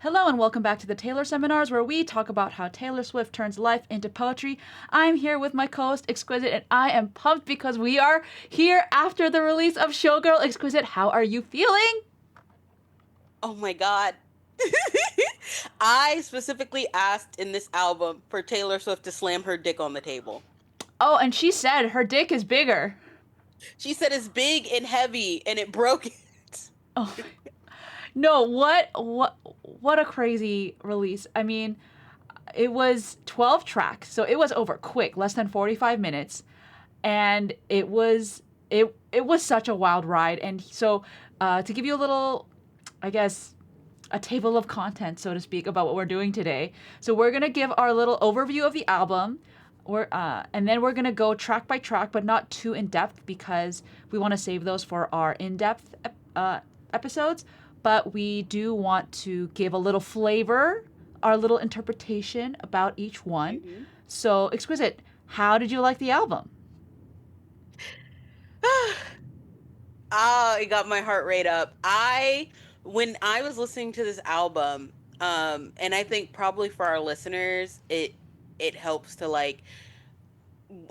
Hello and welcome back to the Taylor Seminars, where we talk about how Taylor Swift turns life into poetry. I'm here with my co-host Exquisite, and I am pumped because we are here after the release of Showgirl. Exquisite, how are you feeling? Oh my God. I specifically asked in this album for Taylor Swift to slam her dick on the table. Oh, and she said her dick is bigger. She said it's big and heavy and it broke it. Oh no, what a crazy release. I mean, it was 12 tracks, so it was over quick, less than 45 minutes, and it was such a wild ride. And so to give you a little, I guess, a table of content, so to speak, about what we're doing today. So we're gonna give our little overview of the album. And then we're gonna go track by track, but not too in depth because we want to save those for our in depth episodes. But we do want to give a little flavor, our little interpretation about each one. Mhm. So, Exquisite, how did you like the album? It got my heart rate up. When I was listening to this album, and I think probably for our listeners, it helps to like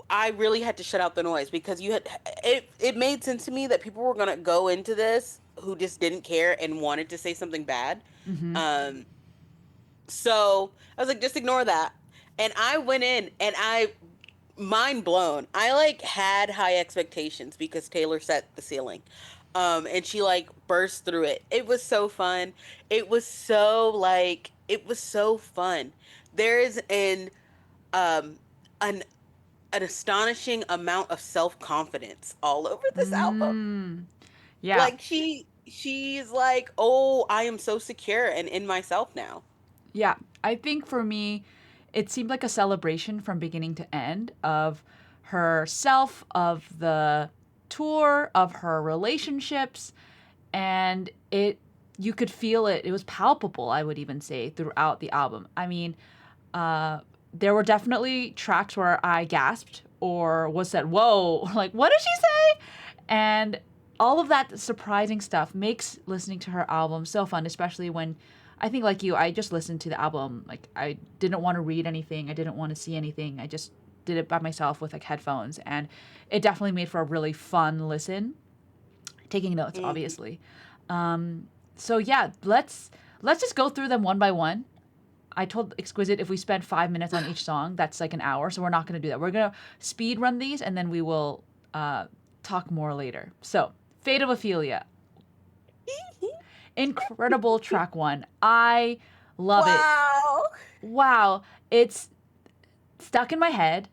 I really had to shut out the noise because it made sense to me that people were gonna go into this who just didn't care and wanted to say something bad. Mm-hmm. Um, so I was like, just ignore that. And I went in and I mind blown. I like had high expectations because Taylor set the ceiling. And she like burst through it. It was so fun. It was so fun. There is um an an astonishing amount of self-confidence all over this album. Mm, yeah, Like she's like, "Oh, I am so secure and in myself now." yeah. I think for me, it seemed like a celebration from beginning to end of herself, of the tour, of her relationships, and it you could feel it. It was palpable, I would even say, throughout the album. I mean, uh, there were definitely tracks where I gasped or was said, "Whoa!" Like, what did she say? And all of that surprising stuff makes listening to her album so fun, especially when I think, like you, I just listened to the album. Like, I didn't want to read anything, I didn't want to see anything. I just did it by myself with like headphones, and it definitely made for a really fun listen. Taking notes, Mhm. obviously. So yeah, let's just go through them one by one. I told Exquisite if we spend 5 minutes on each song, that's like an hour. So we're not going to do that. We're going to speed run these and then we will talk more later. So, Fate of Ophelia, incredible track one. I love it. Wow. Wow. It's stuck in my head.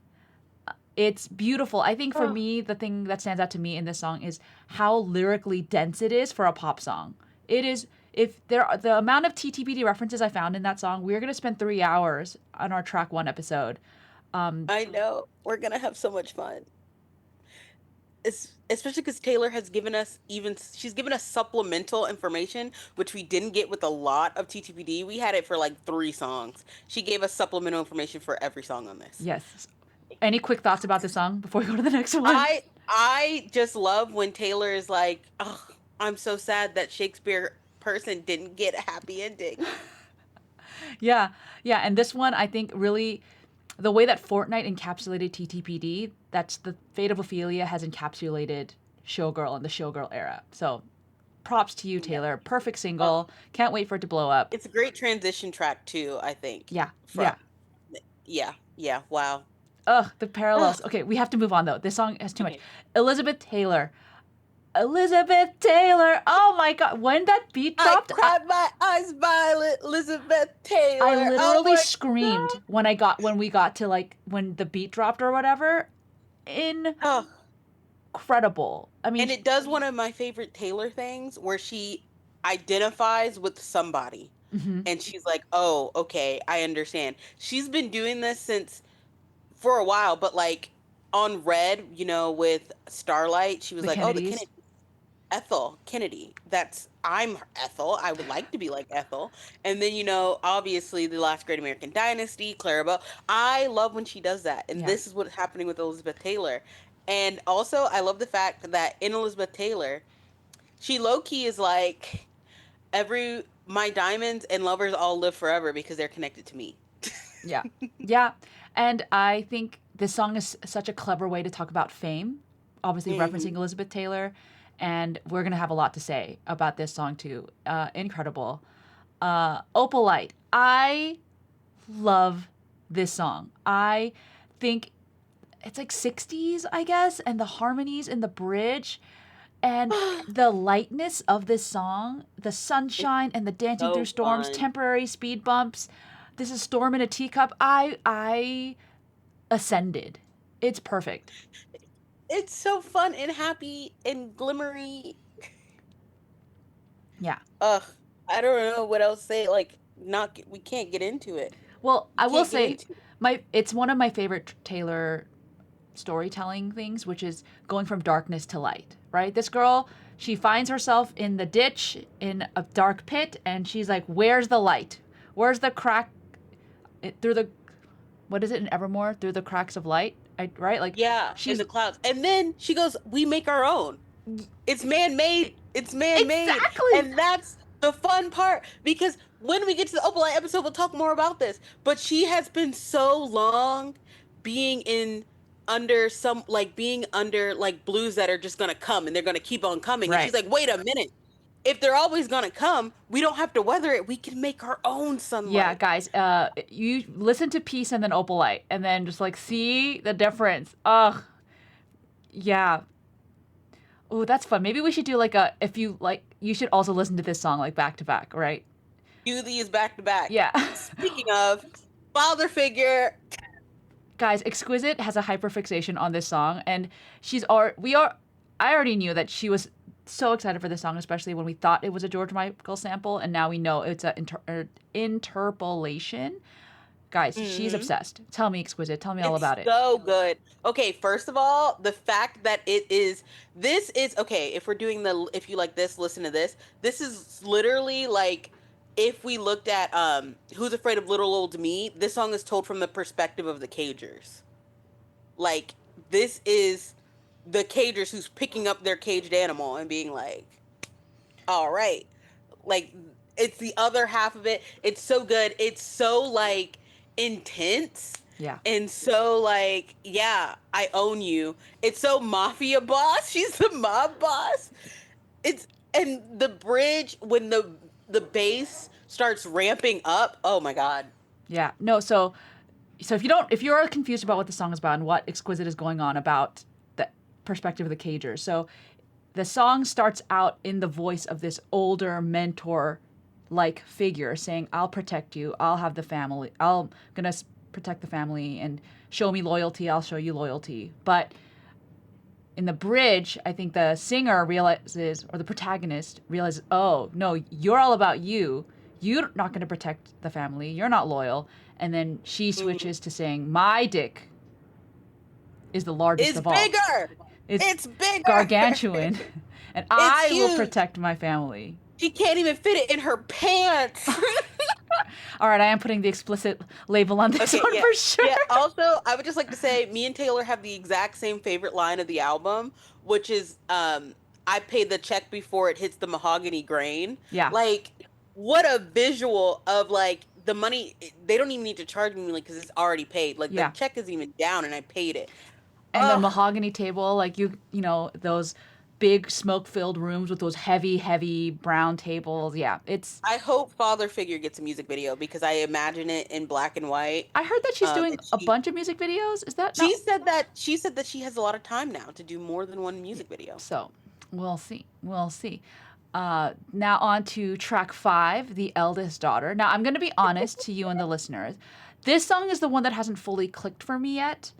It's beautiful. I think for Oh, me, the thing that stands out to me in this song is how lyrically dense it is for a pop song. It is, if there are the amount of TTPD references I found in that song, we're going to spend 3 hours on our track one episode. I know. We're gonna have so much fun. Especially because Taylor has given us she's given us supplemental information, which we didn't get with a lot of TTPD. We had it for like 3 songs. She gave us supplemental information for every song on this. Yes. Any quick thoughts about the song before we go to the next one? I just love when Taylor is like, "Oh, I'm so sad that Shakespeare person didn't get a happy ending." Yeah, yeah. And this one, I think, really, the way that Fortnite encapsulated TTPD, that's the Fate of Ophelia has encapsulated Showgirl and the Showgirl era. So props to you, Yeah. Taylor. Perfect Oh, single. Can't wait for it to blow up. it's a great transition track too, I think. Yeah, From yeah. yeah, yeah, wow. Ugh, the Ugh, parallels. Okay, we have to move on though. This song has too much. okay. Elizabeth Taylor. Elizabeth Taylor. Oh my god. When that beat I dropped, cried my eyes violet, Elizabeth I Taylor. Oh literally my screamed God. when we got to like when the beat dropped or whatever. Oh, Incredible. I mean, and it does one of my favorite Taylor things where she identifies with somebody mhm, and she's like, "Oh, okay, I understand." She's been doing this since for a while, but like on Red, with Starlight, she was the like, "Oh, the Kennedys. Kennedy, Ethel Kennedy. I'm Ethel. I would like to be like Ethel." And then, obviously the last Great American Dynasty, Clarabelle. I love when she does that. And Yeah. this is what's happening with Elizabeth Taylor. And also I love the fact that in Elizabeth Taylor, she low key is like every my diamonds and lovers all live forever because they're connected to me. Yeah. Yeah. And I think this song is such a clever way to talk about fame, obviously referencing Hmm. Elizabeth Taylor. And we're going to have a lot to say about this song, too. Incredible. Opalite. I love this song. I think it's like 60s, I guess, and the harmonies in the bridge and the lightness of this song, the It's sunshine and the dancing through so storms, fun. temporary speed bumps. This is Storm in a Teacup. I ascended. It's perfect. It's so fun and happy and glimmery. Yeah. Ugh, I don't know what else to say. Like, we can't get into it. Well, We I will can't get say into it. it's one of my favorite Taylor storytelling things, which is going from darkness to light, right? This girl, she finds herself in the ditch in a dark pit and she's like, "Where's the light? Where's the crack through the what is it in Evermore? Through the cracks of light?" Right? Like Yeah, in she's the clouds. And then she goes, "We make our own. It's man-made. It's man-made." exactly. And that's the fun part because when we get to the Opalite episode, we'll talk more about this. But she has been so long being in under some like being under like blues that are just gonna come and they're gonna keep on coming. And she's Right. like, "Wait a minute. If they're always gonna come, we don't have to weather it. We can make our own Yeah, sunlight." guys, you listen to Peace and then Opalite and then just like see the difference. Ugh. Yeah. Oh, that's fun. Maybe we should do like a if you like you should also listen to this song like back to back, right? Do these back to back. Yeah. Speaking of father figure, Guys, Exquisite has a hyperfixation on this song and we are I already knew that she was so excited for this song, especially when we thought it was a George Michael sample and now we know it's a interpolation. Guys, she's mhm, obsessed. Tell me, Exquisite. Tell me all it's about it. so good. Okay, first of all, the fact that this is okay. If we're doing if you like this, listen to this. This is literally like if we looked at Who's Afraid of Little Old Me. This song is told from the perspective of the cagers. Like this is the cagers who's picking up their caged animal and being like, all right, like it's the other half of it. It's so good. It's so like intense Yeah. and so like, yeah, I own you. It's so mafia boss. She's the mob boss. It's and the bridge when the bass starts ramping up. Oh my god. Yeah. No, so if you're confused about what the song is about and what Exquisite is going on about the perspective of the cagers. So the song starts out in the voice of this older mentor like figure saying, "I'll protect you. I'll have the family. I'll gonna protect the family and show me loyalty. I'll show you loyalty." But in the bridge, I think the singer realizes, or the protagonist realizes, "Oh no, you're all about you. You're not going to protect the family. You're not loyal." And then she Mhm. switches to saying, "My dick is the largest It's of all. bigger. It's It's bigger. gargantuan, and It's I will huge. protect my family." She can't even fit it in her pants. All right, I am putting the explicit label on this Okay, one yeah. for sure. Yeah, also, I would just like to say me and Taylor have the exact same favorite line of the album, which is I pay the check before it hits the mahogany grain. Yeah, Like what a visual of like the money they don't even need to charge me like cuz it's already paid. Like the yeah. check is even down and I paid it. And the Ugh. mahogany table, like you know, those big smoke-filled rooms with those heavy brown tables. Yeah, it's I hope Father Figure gets a music video because I imagine it in black and white. I heard that she's doing And a bunch of music videos. Is that not she said that she has a lot of time now to do more than one music video. so? We'll see. We'll see. Now on to track 5, "The Eldest Daughter." Now I'm going to be honest to you and the listeners. This song is the one that hasn't fully clicked for me yet.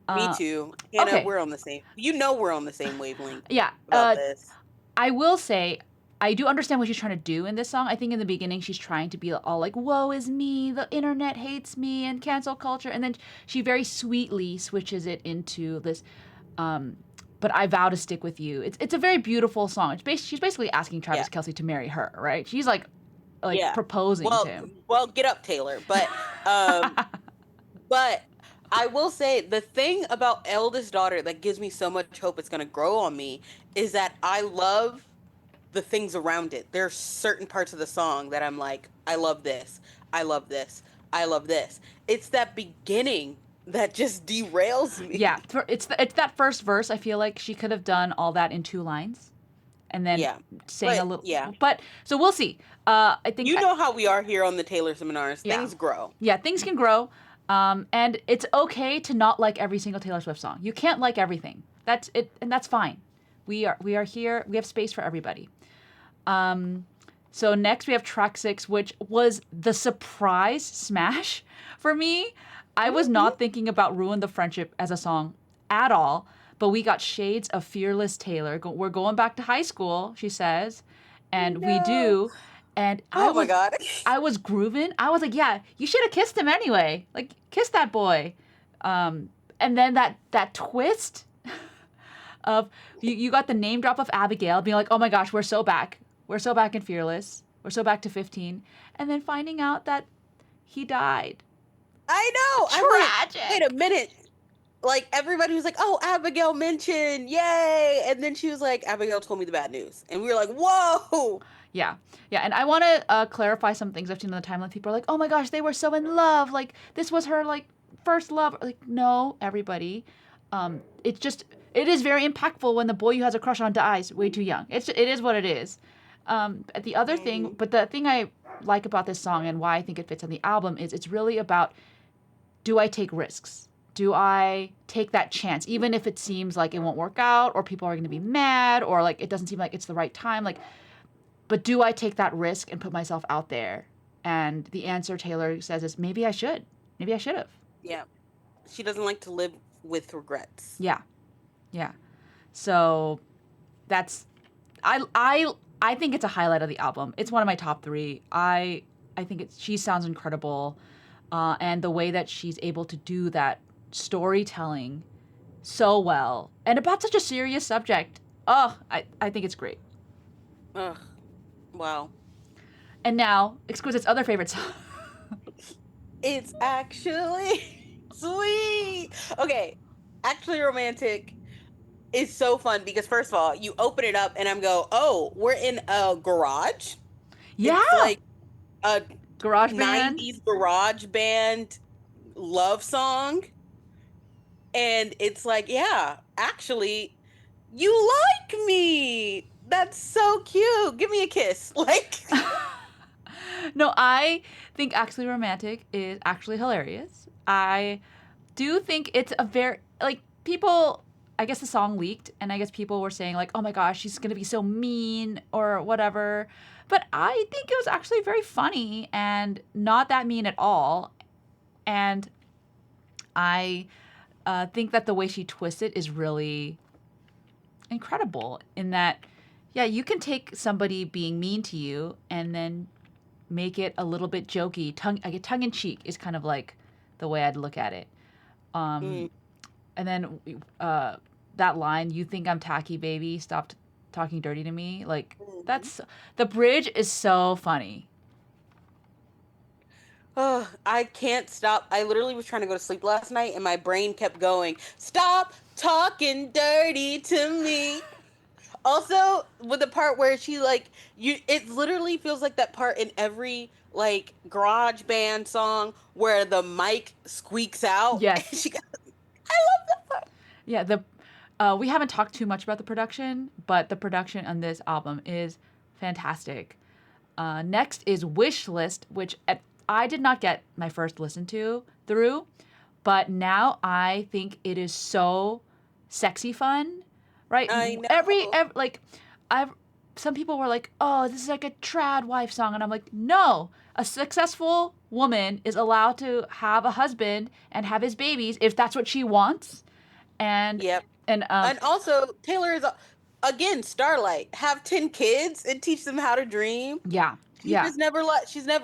Me Uh, too. Hannah, okay, we're on the same. You know we're on the same wavelength yeah. about this. I will say I do understand what she's trying to do in this song. I think in the beginning she's trying to be all like, "Woe is me, the internet hates me," and cancel culture, and then she very sweetly switches it into this. Um, but I vow to stick with you. It's a very beautiful song. She's basically asking Yeah. Travis Kelce to marry her, right? She's like Yeah. proposing to him. Well, get up, Taylor. But I will say the thing about eldest daughter that gives me so much hope it's going to grow on me is that I love the things around it. There are certain parts of the song that I'm like, I love this. I love this. I love this. It's that beginning that just derails Yeah, me. it's that first verse. I feel like she could have done all that in 2 lines, and then Yeah. sang a But little. yeah, But so we'll see. I think you know how we are here on the Taylor seminars. yeah, Things grow. yeah, things can grow, and it's okay to not like every single Taylor Swift song. You can't like everything. That's it, and that's fine. We are here. We have space for everybody. So next we have track 6, which was the surprise smash for me. I was Mhm. not thinking about Ruin the Friendship as a song at all, but we got shades of Fearless Taylor. We're going back to high school, she says, and we No. do. And Oh my God. I was grooving. I was like, yeah, you should have kissed him anyway. Like, kiss that boy. And then that twist of you got the name drop of Abigail being like, oh my gosh, we're so back. We're so back in Fearless. We're so back to 15. And then finding out that he died. I know. I'm like, wait a Tragic. minute. Like everybody was like, "Oh, Abigail mentioned, yay!" And then she was like, "Abigail told me the bad news," and we were like, "Whoa!" Yeah. Yeah. And I want to clarify some things I've seen on the timeline. People are like, oh my gosh, they were so in love. Like, this was her, like, first love. Like, no, everybody. It's just, it is very impactful when the boy you has a crush on dies way too young. It is what it is. The other thing, Mhm. but the thing I like about this song and why I think it fits on the album is it's really about, do I take risks? Do I take that chance, even if it seems like it won't work out, or people are going to be mad, or like it doesn't seem like it's the right time? Like, but do I take that risk and put myself out there? And the answer Taylor says is maybe I should. Maybe I should have. Yeah, she doesn't like to live with regrets. Yeah. Yeah. So that's I think it's a highlight of the album. It's one of my top 3. I think she sounds incredible. And the way that she's able to do that storytelling so well and about such a serious subject. Oh, I think it's great. Ugh, wow. And now, Exquisite's other favorite song. It's actually sweet. Okay, actually romantic is so fun because first of all, you open it up and I'm go, oh, we're in a garage. It's Yeah. like a Garage band. 90s garage band love song. And it's like, yeah, actually, you like me. That's so cute. Give me a kiss. Like, No, I think Actually Romantic is actually hilarious. I do think it's a very, like, people, I guess the song leaked, and I guess people were saying, like, oh my gosh, she's going to be so mean or whatever. But I think it was actually very funny and not that mean at all. And I think that the way she twists it is really incredible in that, yeah, you can take somebody being mean to you and then make it a little bit jokey. Tongue in cheek is kind of like the way I'd look at it. mm, And then that line, "You think I'm tacky, baby? Stop talking dirty to me." Like, mhm. that's the bridge is so funny. Oh, I can't stop. I literally was trying to go to sleep last night and my brain kept going, stop talking dirty to me. Also, with the part where she like it literally feels like that part in every like garage band song where the mic squeaks out and Yes. she goes, I love that part. Yeah. The we haven't talked too much about the production, but the production on this album is fantastic. Next is Wish List, which I did not get my first listen to through, but now I think it is so sexy fun, right? I know. Like, I've some people were like, "Oh, this is like a trad wife song," and I'm like, "No, a successful woman is allowed to have a husband and have his babies if that's what she wants." And Yep. and And also Taylor is again Starlight. Have 10 kids and teach them how to dream. yeah, yeah,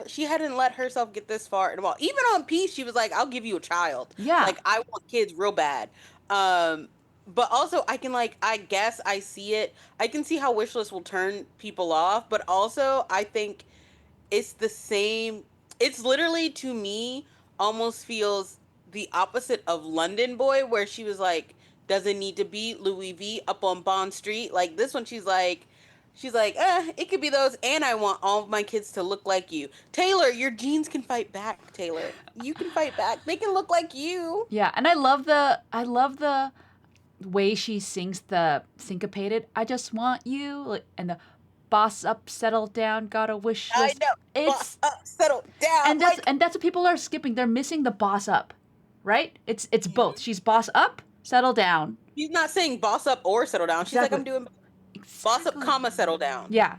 She hadn't let herself get this far in a while. Even on Peace, she was like, I'll give you a child. yeah. Like I want kids real bad. Um but also I can like I guess I see it. I can see how Wishlist will turn people off, but also I think it's the same. It's literally to me almost feels the opposite of London Boy, where she was like, doesn't need to be Louis V up on Bond Street. Like this one, she's like, She's like, it could be those, and I want all of my kids to look like you. Taylor, your genes can fight back, Taylor. You can fight back. They can look like you. Yeah, and I love the way she sings the syncopated "I just want you" like, and the "boss up, settle down, got a wish I list." know. Boss It's up, settle down. Like, and that's what people are skipping. They're missing the boss up, right? It's both. She's boss up, settle down. she's not saying boss up or settle down. She's like, Exactly. I'm doing boss up, Exactly. comma, settle down. Yeah.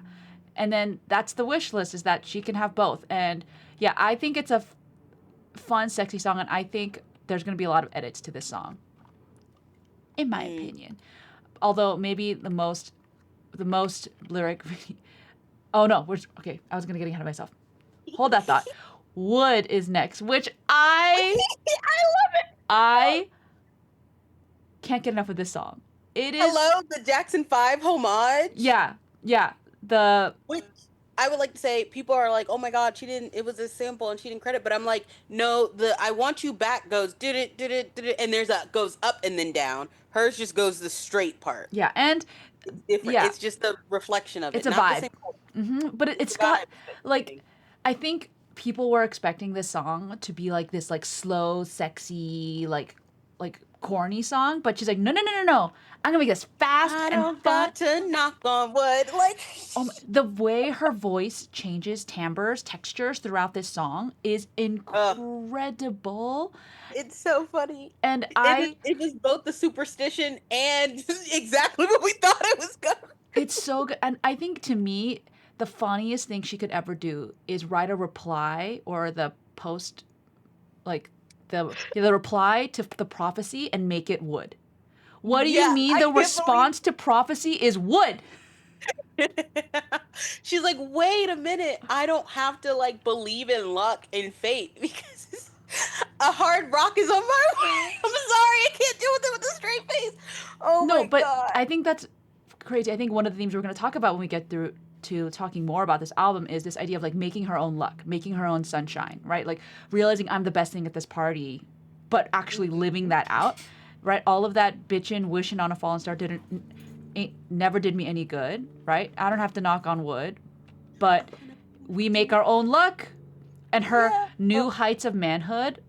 And then that's the wish list is that she can have both. And yeah, I think it's a fun, sexy song, and I think there's going to be a lot of edits to this song, in my Mm. opinion. Although maybe the most lyric. Oh no, we're okay. I was gonna get ahead of myself. Hold that thought. Wood is next, which I love it. I can't get enough of this song. It is Hello, the Jackson 5 homage. yeah. The Which I would like to say, people are like, oh my God, she didn't, it was a sample and she didn't credit. But I'm like, no, the I Want You Back goes, did it, and there's a goes up and then down. Hers just goes the straight part. yeah, and It's different. yeah, It's just the reflection of it's it, a not the vibe. same. But It's it's a got vibe. like I think people were expecting this song to be like this like slow, sexy, like corny song, but she's like, no. I'm gonna make this fast I and don't fun. got to knock on wood. Like, The way her voice changes timbres, textures throughout this song is ugh, incredible. it's so funny. And It was both the superstition and exactly what we thought it was gonna. it's so good. And I think to me, the funniest thing she could ever do is write a reply or the post, like the reply to the prophecy and make it wood. What do you Yeah, mean I the can't believe. response to prophecy is wood? She's like, wait a minute, I don't have to like believe in luck and fate because a hard rock is on my way. I'm sorry, I can't deal with it with a straight face. Oh No, my but God. I think that's crazy. I think one of the themes we're going to talk about when we get through to talking more about this album is this idea of like making her own luck, making her own sunshine, right? Like realizing I'm the best thing at this party, but actually living that out, right? All of that bitching, wishing on a fallen star never did me any good, right? I don't have to knock on wood, but we make our own luck. And her Yeah. new heights of manhood,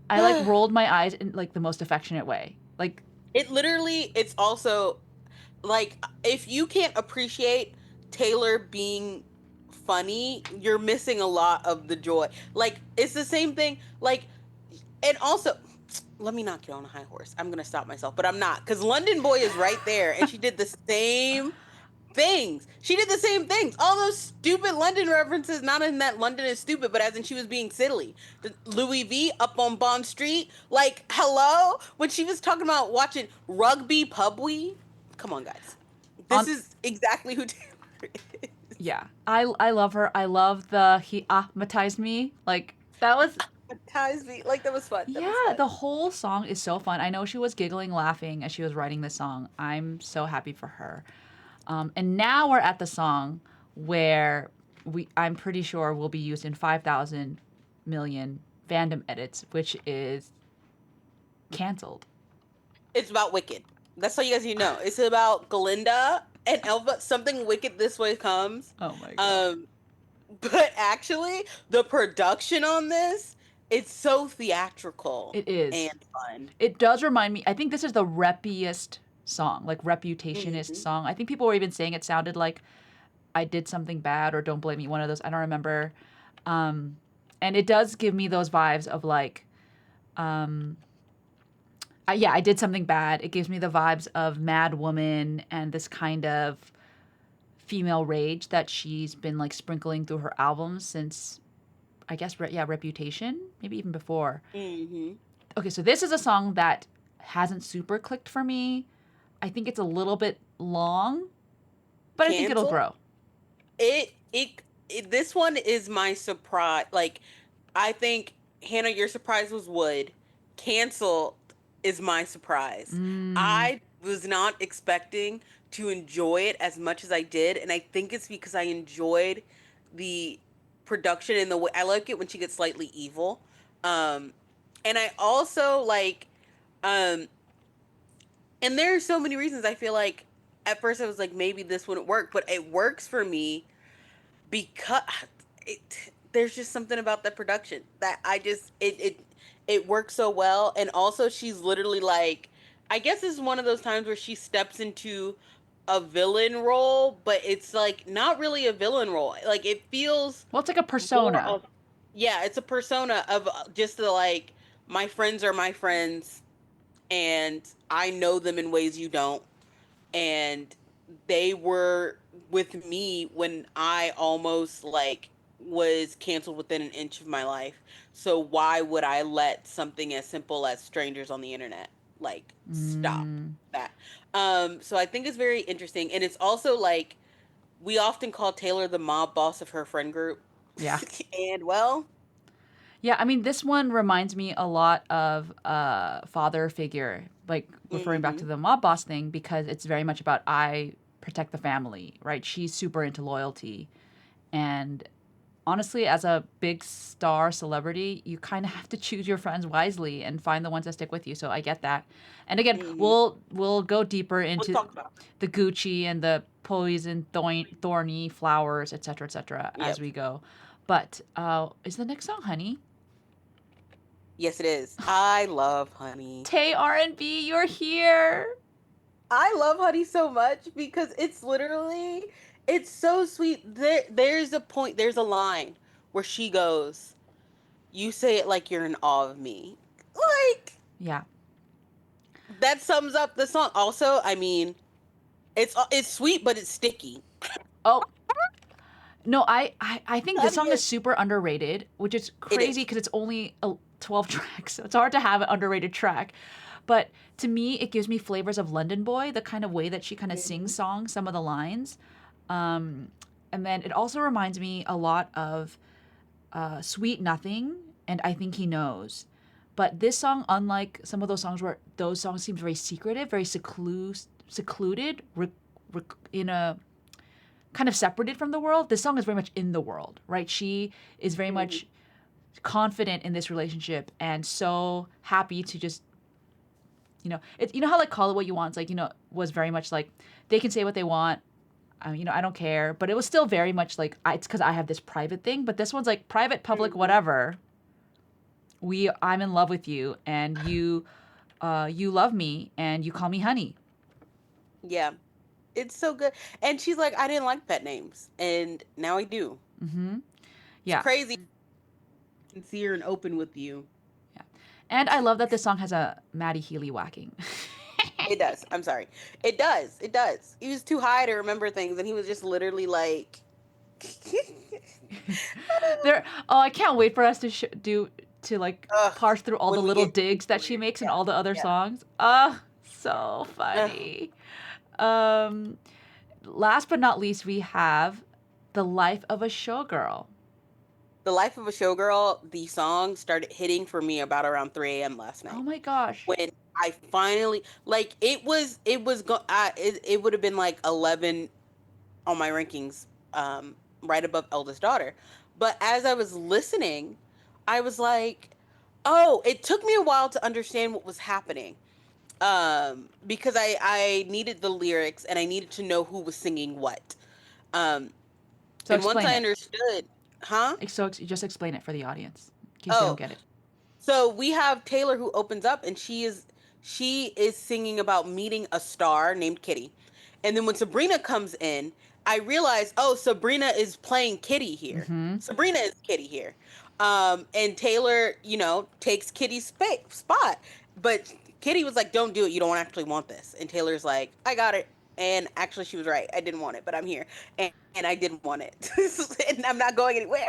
I like rolled my eyes in like the most affectionate way. Like It literally, it's also like if you can't appreciate Taylor being funny, you're missing a lot of the joy. Like it's the same thing. Like, and also, let me not get on a high horse. I'm gonna stop myself, but I'm not because London Boy is right there, and she did the same things. She did the same things. All those stupid London references. Not in that London is stupid, but as in she was being silly. The Louis V up on Bond Street. Like, hello, when she was talking about watching rugby pubwee. Come on, guys. This on is exactly who Taylor is. yeah. I love her. I love the he ahmatized me. Like that was Ties me like that was fun. That was yeah, fun. the whole song is so fun. I know she was giggling, laughing as she was writing this song. I'm so happy for her. And now we're at the song where I'm pretty sure will be used in 5,000 million fandom edits, which is canceled. It's about Wicked. That's all you guys need to know. It's about Glinda and Elva. Something wicked this way comes. Oh my god. Um, but actually, the production on this, it's so theatrical It is. and fun. It does remind me. I think this is the repiest song, like reputationist Mhm. song. I think people were even saying it sounded like I did something bad or don't blame me. One of those. I don't remember. And it does give me those vibes of like, yeah, I did something bad. It gives me the vibes of Mad Woman and this kind of female rage that she's been like sprinkling through her albums since, I guess, yeah, Reputation, maybe even before. Mhm. Okay, so this is a song that hasn't super clicked for me. I think it's a little bit long, but I think it'll Cancel. grow. This one is my surprise. Like, I think Hannah, your surprise was Wood. Cancel is my surprise. Mm, I was not expecting to enjoy it as much as I did, and I think it's because I enjoyed the production and the way I like it when she gets slightly evil. Um, and I also like, um, and there are so many reasons I feel like at first I was like, maybe this wouldn't work, but it works for me because there's just something about the production that I just it works so well. And also she's literally like, I guess it's one of those times where she steps into a villain role, but it's like not really a villain role. Like it feels Well, it's like a more persona. of, yeah, it's a persona of just the like, my friends are my friends and I know them in ways you don't, and they were with me when I almost like was canceled within an inch of my life. So why would I let something as simple as strangers on the internet like stop Mm, that? So I think it's very interesting, and it's also like we often call Taylor the mob boss of her friend group. yeah. And well, Yeah, I mean, this one reminds me a lot of father figure, like referring back to mhm, the mob boss thing, because it's very much about I protect the family, right? She's super into loyalty. And honestly, as a big star celebrity, you kind of have to choose your friends wisely and find the ones that stick with you. So I get that. And again, mhm. we'll go deeper We'll into talk about the Gucci and the poison thorny flowers, etc., it. as Yep. we go. But is the next song Honey? Yes, it is. I love Honey. Tay R&B, you're here. I love Honey so much because it's literally, it's so sweet. There's a point, there's a line where she goes, "You say it like you're in awe of me." Like Yeah. that sums up the song. Also, I mean, it's sweet but it's sticky. Oh, no, I think this Honey song is is, super underrated, which is it crazy is. because it's only 12 tracks. So it's hard to have an underrated track. But to me, it gives me flavors of London Boy, the kind of way that she kind of sings Mhm. songs, some of the lines. And then it also reminds me a lot of Sweet Nothing and I Think He Knows. But this song, unlike some of those songs where those songs seem very secretive, very secluded, in a kind of separated from the world, this song is very much in the world, right? She is very Mhm. much confident in this relationship and so happy to just, it's, how like Call It What You Want, like, was very much like they can say what they want. I don't care, but it was still very much like it's because I have this private thing. But this one's like private, public, Mhm. whatever. I'm in love with you, and you love me, and you call me honey. Yeah, it's so good. And she's like, I didn't like pet names, and now I do. It's Yeah, crazy, sincere and open with you. yeah. And I love that this song has a Maddie Healy whacking. It does. I'm sorry. It does. It does. He was too high to remember things, and he was just literally like, There. Oh, I can't wait for us to do to like ugh, parse through all the when we little get digs deeper that she in. makes in Yeah. all the other Yeah. songs. Ah, so Ugh. funny. Um, Last but not least, we have "The Life of a Showgirl." The Life of a Showgirl, the song started hitting for me about around 3 a.m. last Oh night. my gosh. When I finally, like, it would have been like 11 on my rankings, right above eldest daughter. But as I was listening, I was like, oh, it took me a while to understand what was happening. Because I needed the lyrics and I needed to know who was singing what. Um, So and once explain I it. understood, huh? Just explain it for the audience in case they don't Oh, get it. so we have Taylor who opens up and she is singing about meeting a star named Kitty. And then when Sabrina comes in, I realize, oh, Sabrina is playing Kitty here. Mm-hmm. Sabrina is Kitty here. And Taylor, takes Kitty's spot. But Kitty was like, don't do it. You don't actually want this. And Taylor's like, I got it. And actually, she was right. I didn't want it, but I'm here. And I didn't want it. And I'm not going anywhere.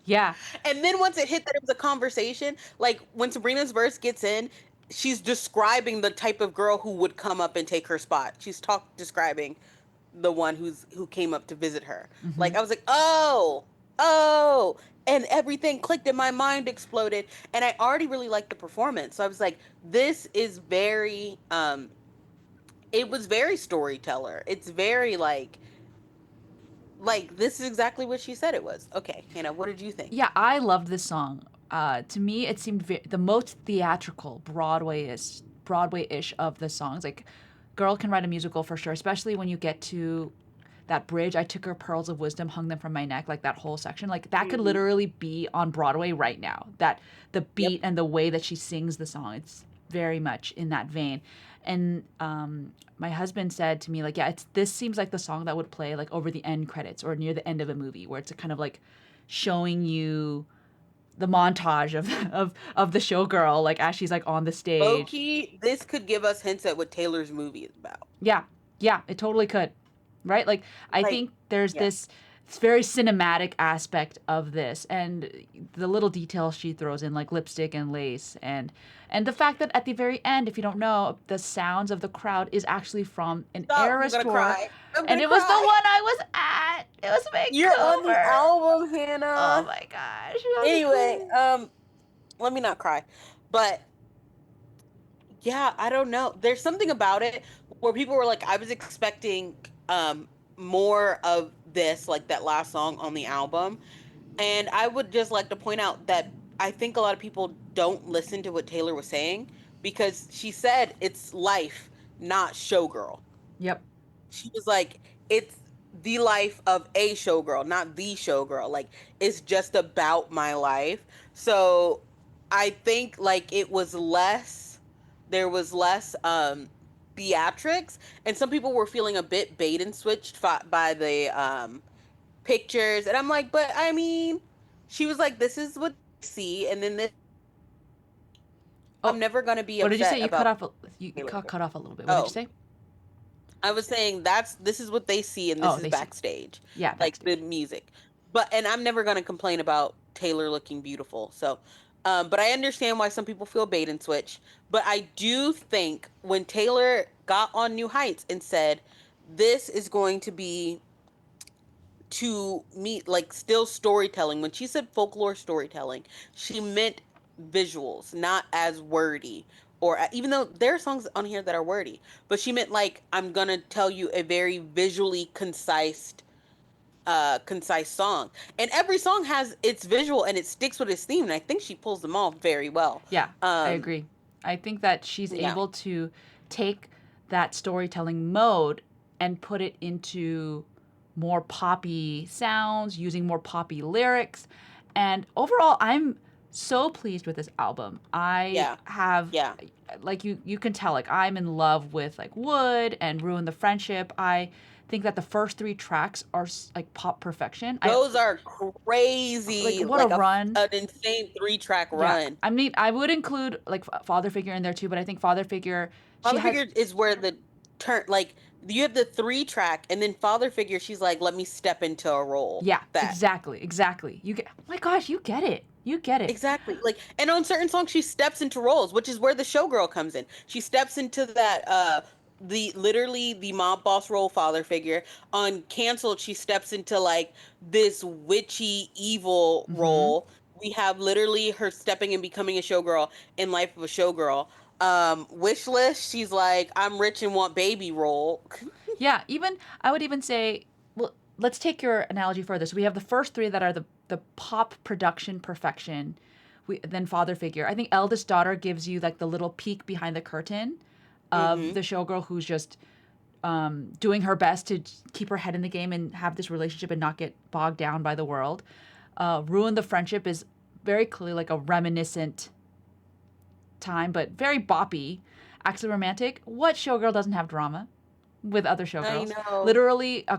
Yeah. And then once it hit that it was a conversation, like when Sabrina's verse gets in, she's describing the type of girl who would come up and take her spot. She's describing the one who came up to visit her. Mm-hmm. Like I was like, oh, and everything clicked and my mind exploded. And I already really liked the performance. So I was like, this is very it was very storyteller. It's very like this is exactly what she said it was. Okay, Hannah, what did you think? Yeah, I loved this song. To me, it seemed the most theatrical Broadway-ish of the songs. Like, girl can write a musical for sure, especially when you get to that bridge. I took her pearls of wisdom, hung them from my neck, like that whole section. Like that could literally be on Broadway right now. That the Yep. beat and the way that she sings the song, it's very much in that vein. And my husband said to me, like, yeah, this seems like the song that would play like over the end credits or near the end of a movie, where it's kind of like showing you the montage of the showgirl, like as she's like on the stage. Low-key, this could give us hints at what Taylor's movie is about. Yeah, yeah, it totally could, right? Like I Like, think there's yeah. this very cinematic aspect of this, and the little details she throws in, like lipstick and lace, and the fact that at the very end, if you don't know, the sounds of the crowd is actually from an Stop, I'm Eras gonna tour, cry. I'm and gonna it was the cry. one I was at. It was You're on the Vancouver. album, Oh Hannah. my gosh. I was Anyway, crying. let me not cry. But yeah, I don't know. There's something about it where people were like, I was expecting more of this, like that last song on the album. And I would just like to point out that I think a lot of people don't listen to what Taylor was saying because she said it's life, not showgirl. Yep. She was like, it's the life of a showgirl, not the showgirl. Like, it's just about my life. So I think like there was less theatrics, and some people were feeling a bit bait and switched by the pictures. And I'm like, but I mean, she was like, this is what I see, and then this, Oh, I'm never gonna be what did you say? upset You cut about off. You Taylor. cut off a little bit. What did you Oh, say? I was saying this is what they see and this Oh, is they see. backstage. Yeah, Like the backstage. music. And I'm never gonna complain about Taylor looking beautiful. So but I understand why some people feel bait and switch. But I do think when Taylor got on New Heights and said, this is going to be to me like still storytelling, when she said folklore storytelling, she meant visuals, not as wordy, or even though there are songs on here that are wordy, but she meant like, I'm gonna tell you a very visually concise song, and every song has its visual and it sticks with its theme, and I think she pulls them off very well. Yeah, I um agree. I think that she's yeah. able to take that storytelling mode and put it into more poppy sounds, using more poppy lyrics. And overall, I'm so pleased with this album. I Yeah. have, Yeah. like, you can tell, like I'm in love with like Wood and Ruin the Friendship. I think that the first three tracks are like pop perfection. I Those are like crazy, what a like run. an insane 3-track Yeah, run. I mean, I would include like Father Figure in there too, but I think Father Figure, she Father has, Figure is where the turn, like, you have the 3-track, and then Father Figure, she's like, let me step into a role. yeah, That exactly, exactly. You get, oh my gosh, you get it, you get it. exactly, like, and on certain songs she steps into roles, which is where the showgirl comes in. She steps into that the literally the mob boss role, Father Figure. On Canceled, she steps into like this witchy evil Hmm. role. We have literally her stepping and becoming a showgirl in Life of a Showgirl. Wish List, she's like, I'm rich and want baby role. Yeah, even I would even say, well, let's take your analogy further. So we have the first three that are the pop production perfection. Then Father Figure. I think Eldest Daughter gives you like the little peek behind the curtain of Mm-hmm. the showgirl who's just doing her best to keep her head in the game and have this relationship and not get bogged down by the world. Ruin the Friendship is very clearly like a reminiscent time, but very boppy. Actually romantic. What showgirl doesn't have drama with other I showgirls? know. Literally, I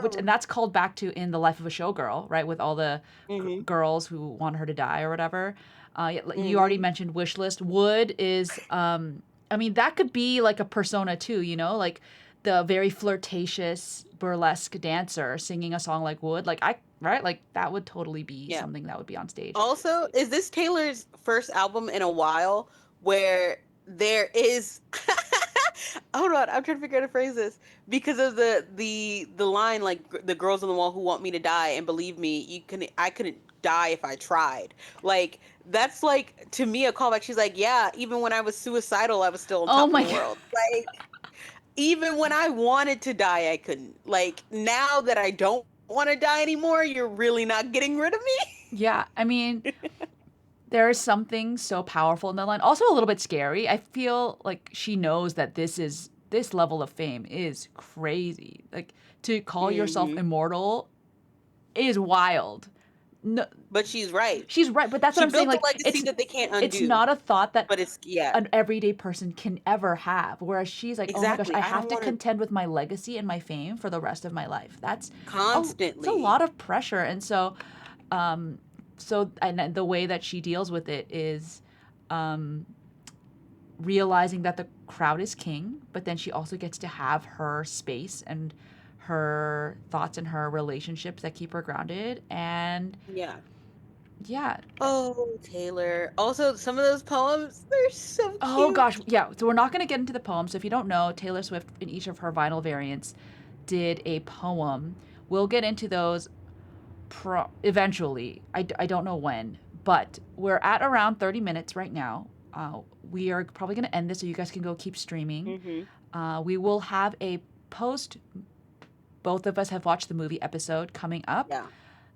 which know. and that's called back to in the life of a showgirl, right? With all the Mm-hmm. girls who want her to die or whatever. You already Mm-hmm. mentioned Wish List. Wood is, I mean, that could be like a persona too, you know, like the very flirtatious burlesque dancer singing a song like Wood. Like right, like that would totally be Yeah. something that would be on stage. Also, is this Taylor's first album in a while where there is hold on, I'm trying to figure out how to phrase this because of the line like, the girls on the wall who want me to die, and believe me, I couldn't die if I tried. Like, that's like, to me, a callback. She's like, yeah, even when I was suicidal, I was still on Oh top of my the god. world. Like, even when I wanted to die, I couldn't. Like, now that I don't want to die anymore, you're really not getting rid of Yeah, I mean, there is something so powerful in that line. Also a little bit scary. I feel like she knows that this is this level of fame is crazy. Like, to call yourself Mm-hmm. immortal is wild. No, But she's right. she's right, but that's what She I'm saying. built a Like, legacy that they can't it's undo. not a thought that But it's yeah, an everyday person can ever have. Whereas she's like, oh my gosh, exactly. I I have don't to want to contend with my legacy and my fame for the rest of my life. It's a constantly. lot of pressure, and and the way that she deals with it is realizing that the crowd is king, but then she also gets to have her space and her thoughts and her relationships that keep her grounded. And Yeah. yeah. Oh, Taylor. Also, some of those poems, they're so Oh gosh, cute. yeah. So we're not going to get into the poem. So if you don't know, Taylor Swift in each of her vinyl variants did a poem. We'll get into those eventually. I don't know when, but we're at around 30 minutes right now. We are probably going to end this so you guys can go keep streaming. Mm-hmm. We will have a post both of us have watched the movie episode coming up. Yeah.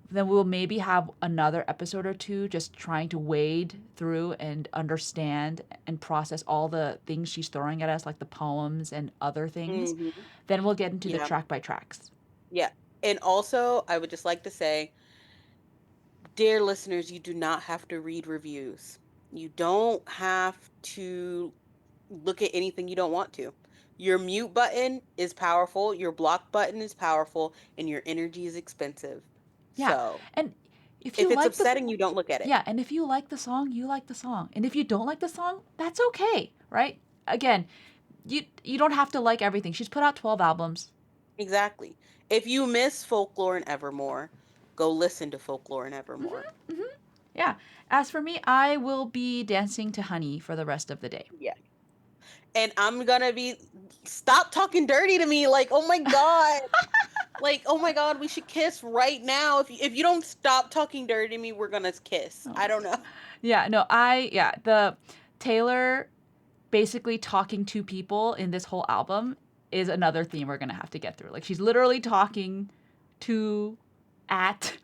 Then we'll maybe have another episode or two just trying to wade through and understand and process all the things she's throwing at us, like the poems and other things. Mm-hmm. Then we'll get into the Yeah. track by tracks. Yeah. And also, I would just like to say, dear listeners, you do not have to read reviews. You don't have to look at anything you don't want to. Your mute button is powerful, your block button is powerful, and your energy is expensive. Yeah. So, And if you if it's like the upsetting you, don't look at it. yeah, and if you like the song, you like the song. And if you don't like the song, that's okay, right? Again, you don't have to like everything. She's put out 12 albums. Exactly. If you miss Folklore and Evermore, go listen to Folklore and Evermore. Yeah. As for me, I will be dancing to Honey for the rest of the day. Yeah. And I'm gonna be stop talking dirty to me. Like, oh my God. Like, oh my God, we should kiss right now. If you don't stop talking dirty to me, we're gonna kiss. I don't know. Yeah, no, the Taylor basically talking to people in this whole album is another theme we're gonna have to get through. Like, she's literally talking to at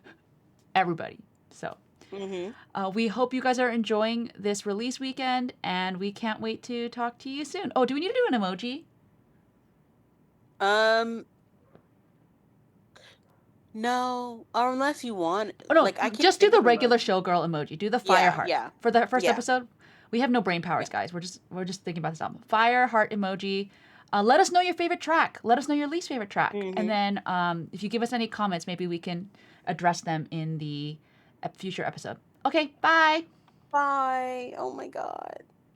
everybody. So Mm-hmm. we hope you guys are enjoying this release weekend, and we can't wait to talk to you soon. Oh, do we need to do an emoji? Um, no, or unless you want, Oh no, like I can't just do think the of regular emoji. showgirl emoji. Do the fire Yeah, heart yeah, for the first yeah, episode. We have no brain powers, yeah. guys. We're just thinking about this album. Fire heart emoji. Let us know your favorite track. Let us know your least favorite track, and Mm-hmm. then if you give us any comments, maybe we can address them in the future episode. Okay, bye. Bye. Oh my God.